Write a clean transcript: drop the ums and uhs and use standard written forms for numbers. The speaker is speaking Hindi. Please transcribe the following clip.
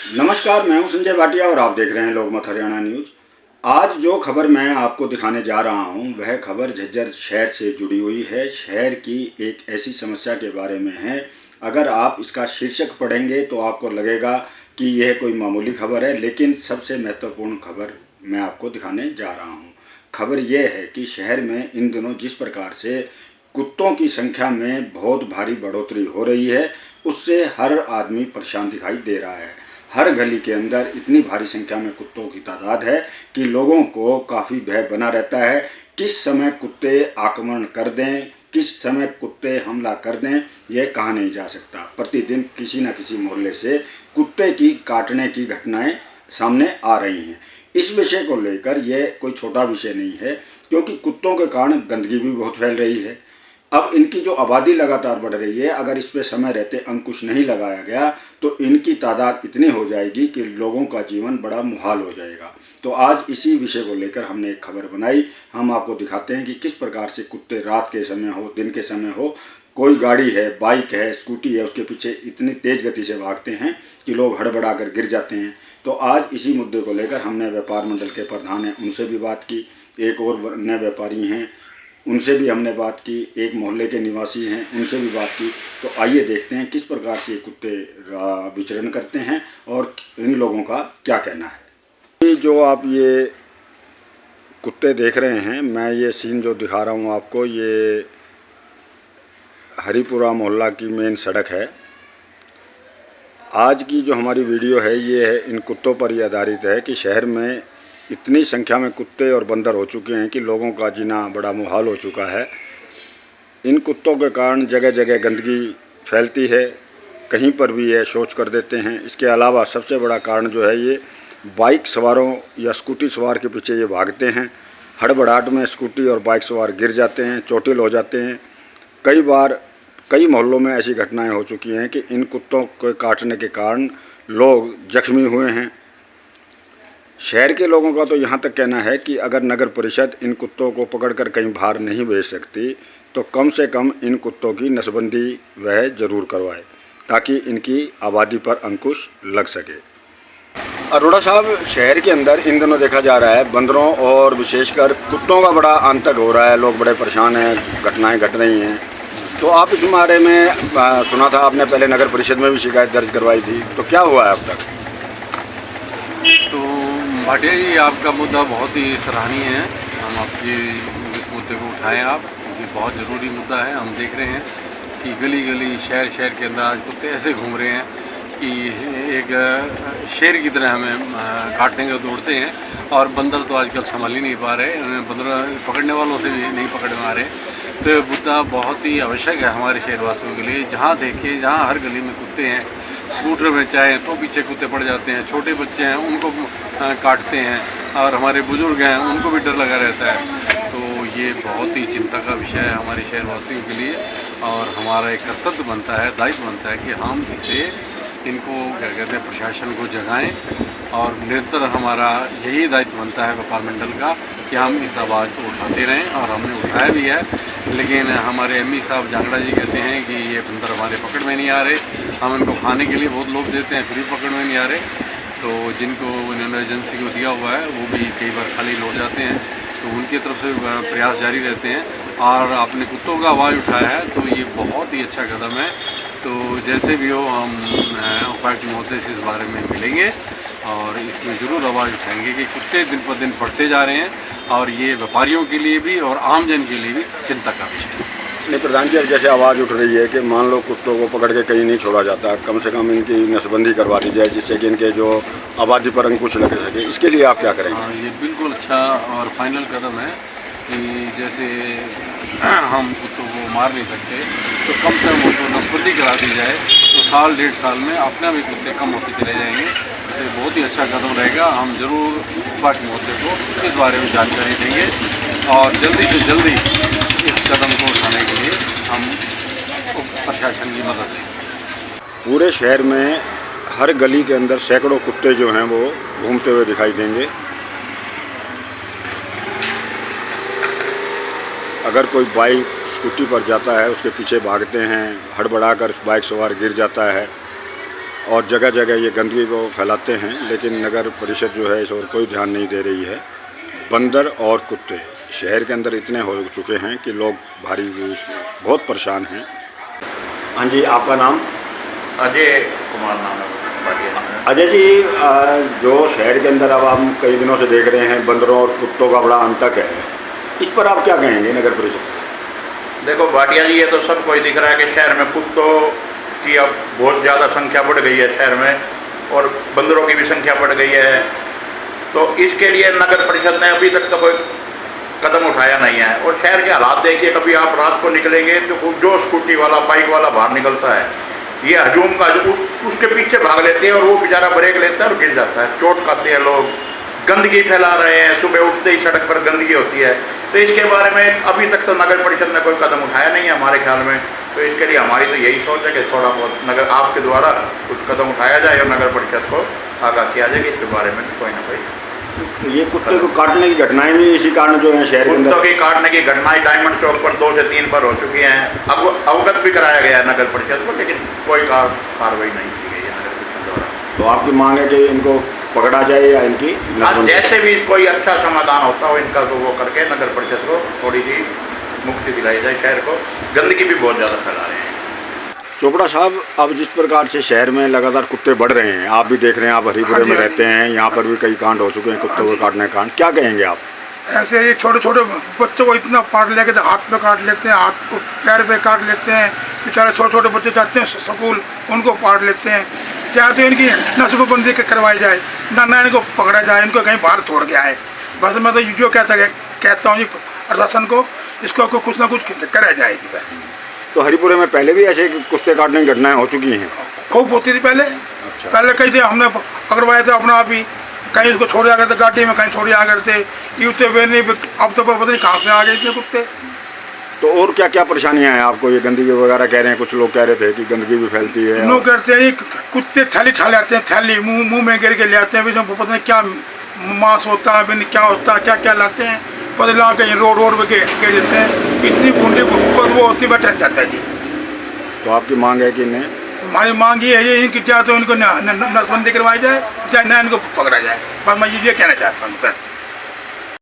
नमस्कार, मैं हूं संजय भाटिया और आप देख रहे हैं लोकमत हरियाणा न्यूज। आज जो खबर मैं आपको दिखाने जा रहा हूं वह खबर झज्जर शहर से जुड़ी हुई है। शहर की एक ऐसी समस्या के बारे में है। अगर आप इसका शीर्षक पढ़ेंगे तो आपको लगेगा कि यह कोई मामूली खबर है, लेकिन सबसे महत्वपूर्ण खबर मैं आपको दिखाने जा रहा हूं। खबर यह है कि शहर में इन दिनों जिस प्रकार से कुत्तों की संख्या में बहुत भारी बढ़ोतरी हो रही है, उससे हर आदमी परेशान दिखाई दे रहा है। हर गली के अंदर इतनी भारी संख्या में कुत्तों की तादाद है कि लोगों को काफ़ी भय बना रहता है। किस समय कुत्ते आक्रमण कर दें, किस समय कुत्ते हमला कर दें, यह कहा नहीं जा सकता। प्रतिदिन किसी न किसी मोहल्ले से कुत्ते की काटने की घटनाएं सामने आ रही हैं। इस विषय को लेकर यह कोई छोटा विषय नहीं है, क्योंकि कुत्तों के कारण गंदगी भी बहुत फैल रही है। अब इनकी जो आबादी लगातार बढ़ रही है, अगर इस पे समय रहते अंकुश नहीं लगाया गया तो इनकी तादाद इतनी हो जाएगी कि लोगों का जीवन बड़ा मुहाल हो जाएगा। तो आज इसी विषय को लेकर हमने एक खबर बनाई। हम आपको दिखाते हैं कि किस प्रकार से कुत्ते रात के समय हो, दिन के समय हो, कोई गाड़ी है, बाइक है, स्कूटी है, उसके पीछे इतनी तेज़ गति से भागते हैं कि लोग हड़बड़ा कर गिर जाते हैं। तो आज इसी मुद्दे को लेकर हमने व्यापार मंडल के प्रधान हैं, उनसे भी बात की। एक और नए व्यापारी हैं, उनसे भी हमने बात की। एक मोहल्ले के निवासी हैं, उनसे भी बात की। तो आइए देखते हैं किस प्रकार से कुत्ते विचरण करते हैं और इन लोगों का क्या कहना है। ये जो आप ये कुत्ते देख रहे हैं, मैं ये सीन जो दिखा रहा हूँ आपको, ये हरिपुरा मोहल्ला की मेन सड़क है। आज की जो हमारी वीडियो है ये है इन कुत्तों पर ही आधारित है कि शहर में इतनी संख्या में कुत्ते और बंदर हो चुके हैं कि लोगों का जीना बड़ा मुहाल हो चुका है। इन कुत्तों के कारण जगह जगह गंदगी फैलती है, कहीं पर भी ये शौच कर देते हैं। इसके अलावा सबसे बड़ा कारण जो है, ये बाइक सवारों या स्कूटी सवार के पीछे ये भागते हैं। हड़बड़ाहट में स्कूटी और बाइक सवार गिर जाते हैं, चोटिल हो जाते हैं। कई बार कई मोहल्लों में ऐसी घटनाएं हो चुकी हैं कि इन कुत्तों को काटने के कारण लोग जख्मी हुए हैं। शहर के लोगों का तो यहाँ तक कहना है कि अगर नगर परिषद इन कुत्तों को पकड़कर कहीं बाहर नहीं भेज सकती तो कम से कम इन कुत्तों की नसबंदी वह ज़रूर करवाए, ताकि इनकी आबादी पर अंकुश लग सके। अरोड़ा साहब, शहर के अंदर इन दिनों देखा जा रहा है बंदरों और विशेषकर कुत्तों का बड़ा आतंक हो रहा है। लोग बड़े परेशान हैं, घटनाएँ घट रही हैं। तो आप इस बारे में सुना था आपने पहले नगर परिषद में भी शिकायत दर्ज करवाई थी, तो क्या हुआ है अब तक? तो भाटिया जी, आपका मुद्दा बहुत ही सराहनीय है। हम आपकी इस मुद्दे को उठाएं आप, क्योंकि बहुत ज़रूरी मुद्दा है। हम देख रहे हैं कि गली गली शहर के अंदर आज कुत्ते ऐसे घूम रहे हैं कि एक शेर की तरह हमें काटने को दौड़ते हैं। और बंदर तो आजकल संभाल ही नहीं पा रहे, बंदर पकड़ने वालों से भी नहीं पकड़ पा रहे। तो ये मुद्दा बहुत ही आवश्यक है हमारे शहरवासियों के लिए। जहाँ देखिए, जहाँ हर गली में कुत्ते हैं, स्कूटर में चाहे तो पीछे कुत्ते पड़ जाते हैं, छोटे बच्चे हैं उनको काटते हैं, और हमारे बुजुर्ग हैं उनको भी डर लगा रहता है। तो ये बहुत ही चिंता का विषय है हमारे शहरवासियों के लिए, और हमारा एक कर्तव्य बनता है, दायित्व बनता है कि हम इनको क्या कहते हैं, प्रशासन को जगाएं। और निरंतर हमारा यही दायित्व बनता है व्यापार मंडल का कि हम इस आवाज़ को उठाते रहें, और हमने उठाया भी है। लेकिन हमारे एमई साहब जांगड़ा जी कहते हैं कि ये बंदर हमारे पकड़ में नहीं आ रहे। हम इनको खाने के लिए बहुत लोग देते हैं, फिर भी पकड़ में नहीं आ रहे। तो जिनको इन्होंने एजेंसी को दिया हुआ है वो भी कई बार खाली लौट जाते हैं। तो उनकी तरफ से प्रयास जारी रहते हैं। और आपने कुत्तों का आवाज़ उठाया है तो ये बहुत ही अच्छा कदम है। तो जैसे भी हो, हम उपायुक्त महोदय से इस बारे में मिलेंगे और इसमें ज़रूर आवाज़ उठाएंगे कि कुत्ते दिन पर दिन बढ़ते जा रहे हैं, और ये व्यापारियों के लिए भी और आमजन के लिए भी चिंता का विषय है। नहीं प्रधान जी, अब जैसे आवाज़ उठ रही है कि मान लो कुत्तों को पकड़ के कहीं नहीं छोड़ा जाता, कम से कम इनकी नसबंदी करवा दी जाए, जिससे कि इनके जो आबादी पर अंकुश लग सके, इसके लिए आप क्या करेंगे? हाँ, ये बिल्कुल अच्छा और फाइनल कदम है कि जैसे हम कुत्तों को मार नहीं सकते, तो कम से कम उनको नसबंदी करा दी जाए, तो साल डेढ़ साल में अपने भी कुत्ते कम होते चले जाएंगे। तो बहुत ही अच्छा कदम रहेगा। हम जरूर उपायुक्त महोदय को इस बारे में जानकारी देंगे, और जल्दी से जल्दी इस कदम को उठाने के लिए हम प्रशासन की मदद लेंगे। पूरे शहर में हर गली के अंदर सैकड़ों कुत्ते जो हैं वो घूमते हुए दिखाई देंगे। अगर कोई बाइक स्कूटी पर जाता है, उसके पीछे भागते हैं, हड़बड़ाकर बाइक सवार गिर जाता है। और जगह जगह ये गंदगी को फैलाते हैं, लेकिन नगर परिषद जो है इस ओर कोई ध्यान नहीं दे रही है। बंदर और कुत्ते शहर के अंदर इतने हो चुके हैं कि लोग बहुत परेशान हैं। हाँ जी, आपका नाम? अजय कुमार नाम है भाटिया। अजय जी, जो शहर के अंदर अब हम कई दिनों से देख रहे हैं बंदरों और कुत्तों का बड़ा अंतक है, इस पर आप क्या कहेंगे नगर परिषद से? देखो भाटिया जी, ये तो सबको ही दिख रहा है कि शहर में कुत्तों की अब बहुत ज़्यादा संख्या बढ़ गई है शहर में, और बंदरों की भी संख्या बढ़ गई है। तो इसके लिए नगर परिषद ने अभी तक तो कोई कदम उठाया नहीं है। और शहर के हालात देखिए, कभी आप रात को निकलेंगे तो जो स्कूटी वाला बाइक वाला बाहर निकलता है, ये हजूम का उसके पीछे भाग लेते हैं और वो बेचारा ब्रेक लेता है और गिर जाता है, चोट खाते हैं लोग, गंदगी फैला रहे हैं, सुबह उठते ही सड़क पर गंदगी होती है। तो इसके बारे में अभी तक तो नगर परिषद ने कोई कदम उठाया नहीं है हमारे ख्याल में। तो इसके लिए हमारी तो यही सोच है कि थोड़ा बहुत नगर आपके द्वारा कुछ कदम उठाया जाए और नगर परिषद को आगाह किया जाए कि इसके बारे में कोई ना कोई। ये कुत्ते को काटने की घटनाएं भी इसी कारण जो है शहर के अंदर, कुत्तों की काटने की घटनाएं डायमंड चौक पर 2 से 3 बार हो चुकी हैं। अब अवगत भी कराया गया है नगर परिषद को, लेकिन कोई कार्रवाई नहीं की गई है नगर परिषद द्वारा। तो आपकी मांग है कि इनको पकड़ा जाए या इनकी जैसे भी कोई अच्छा समाधान होता हो इनका, तो वो करके नगर परिषद को थोड़ी सी मुक्ति दिलाई जाए। शहर को गंदगी भी बहुत ज़्यादा फैला रहे हैं। चोपड़ा साहब, अब जिस प्रकार से शहर में लगातार कुत्ते बढ़ रहे हैं, आप भी देख रहे हैं, आप हरिपुरे में रहते हैं, यहाँ पर भी कई कांड हो चुके हैं कुत्तों को काटने के कांड, क्या कहेंगे आप? ऐसे ये छोटे छोटे बच्चों को इतना पाट लेके तो हाथ पे काट लेते हैं, हाथ को पैर पे काट लेते हैं। बेचारे छोटे छोटे बच्चे जाते हैं स्कूल, उनको पाट लेते हैं। क्या तो इनकी नस्बबंदी करवाई जाए, ना इनको पकड़ा जाए, इनको कहीं बाहर छोड़ के आए। बस मैं तो जो कहता हूँ प्रशासन को, इसको कुछ ना कुछ करा जाएगी बस। तो हरिपुरे में पहले भी ऐसे कुत्ते काटने की घटनाएं हो चुकी हैं? खूब होती थी पहले। अच्छा। पहले कई थे, हमने पकड़वाए थे अपना आप ही, कहीं उसको छोड़ आ गए थे गाड़ी में, कहीं छोड़ आ गए थे यूते वे नहीं। अब तो पता नहीं कहाँ से आ गए थे कुत्ते। तो और क्या क्या परेशानियां हैं आपको? ये गंदगी वगैरह कह रहे हैं, कुछ लोग कह रहे थे कि गंदगी भी फैलती है। लोग कहते हैं कुत्ते थैली ठा लेते हैं, थैली मुंह में गिर के ले आते हैं, पता नहीं क्या मांस होता है, क्या होता है, क्या क्या लाते हैं, पता नहीं कहीं रोड पे गिर देते हैं। इतनी बूंदी वो होती बैठ जाता है जी। तो आपकी मांग है कि नहीं? हमारी मांग ये है कि क्या तो इनको नसबंदी करवाई जाए, चाहे ना इनको पकड़ा जाए। बस मैं ये कहना चाहता हूँ।